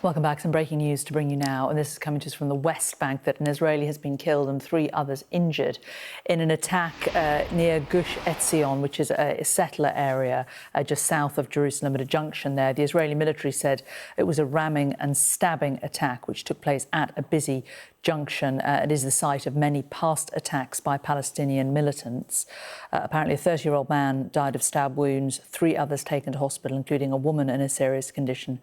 Welcome back. Some breaking news to bring you now, and this is coming to us from the West Bank, that an Israeli has been killed and 3 others injured in an attack near Gush Etzion, which is a settler area just south of Jerusalem at a junction there. The Israeli military said it was a ramming and stabbing attack which took place at a busy junction. It is the site of many past attacks by Palestinian militants. Apparently a 30-year-old man died of stab wounds, 3 others taken to hospital, including a woman in a serious condition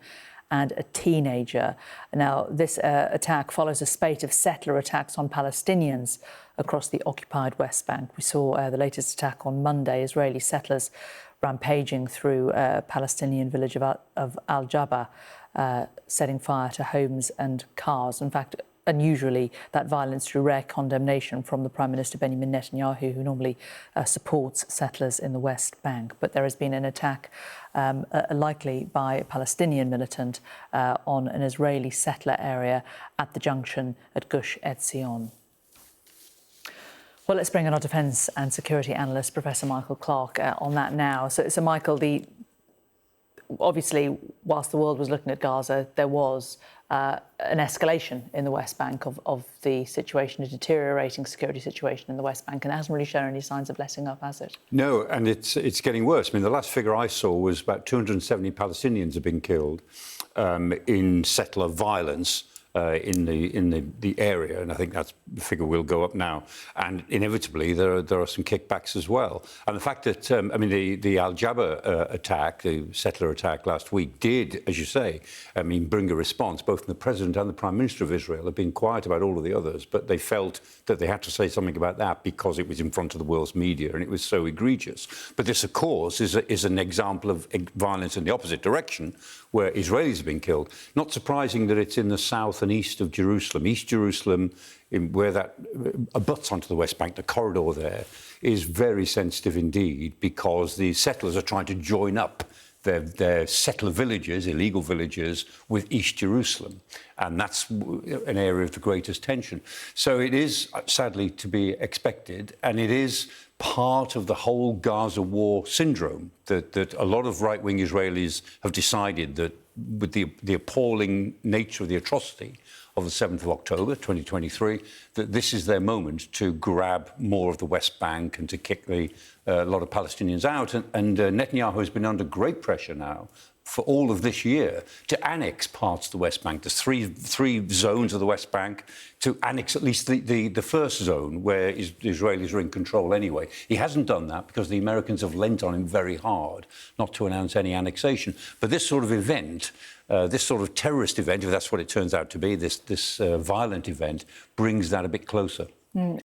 and a teenager. Now, this attack follows a spate of settler attacks on Palestinians across the occupied West Bank. We saw the latest attack on Monday, Israeli settlers rampaging through Palestinian village of Al-Jaba, setting fire to homes and cars. In fact, unusually, that violence drew rare condemnation from the Prime Minister Benjamin Netanyahu, who normally supports settlers in the West Bank. But there has been an attack, likely by a Palestinian militant, on an Israeli settler area at the junction at Gush Etzion. Well, let's bring in our defence and security analyst, Professor Michael Clarke, on that now. So Michael, obviously, whilst the world was looking at Gaza, there was an escalation in the West Bank of the situation, a deteriorating security situation in the West Bank, and it hasn't really shown any signs of letting up, has it? No, and it's getting worse. I mean, the last figure I saw was about 270 Palestinians have been killed in settler violence in the area, and I think that figure will go up now. And inevitably, there are some kickbacks as well. And the fact that I mean, the Al-Jaba attack, the settler attack last week, did, as you say, I mean, bring a response. Both the President and the Prime Minister of Israel have been quiet about all of the others, but they felt that they had to say something about that because it was in front of the world's media and it was so egregious. But this, of course, is an example of violence in the opposite direction, where Israelis have been killed. Not surprising that it's in the south and east of Jerusalem. East Jerusalem, where that abuts onto the West Bank, the corridor there, is very sensitive indeed, because the settlers are trying to join up their settler villages, illegal villages, with East Jerusalem. And that's an area of the greatest tension. So it is, sadly, to be expected, and it is part of the whole Gaza war syndrome that a lot of right-wing Israelis have decided that with the appalling nature of the atrocity of the 7th of October 2023, that this is their moment to grab more of the West Bank and to kick a lot of Palestinians out. And Netanyahu has been under great pressure now for all of this year to annex parts of the West Bank. There's three zones of the West Bank, to annex at least the first zone where the Israelis are in control anyway. He hasn't done that because the Americans have lent on him very hard not to announce any annexation. But this sort of event, this sort of terrorist event, if that's what it turns out to be, this violent event, brings that a bit closer.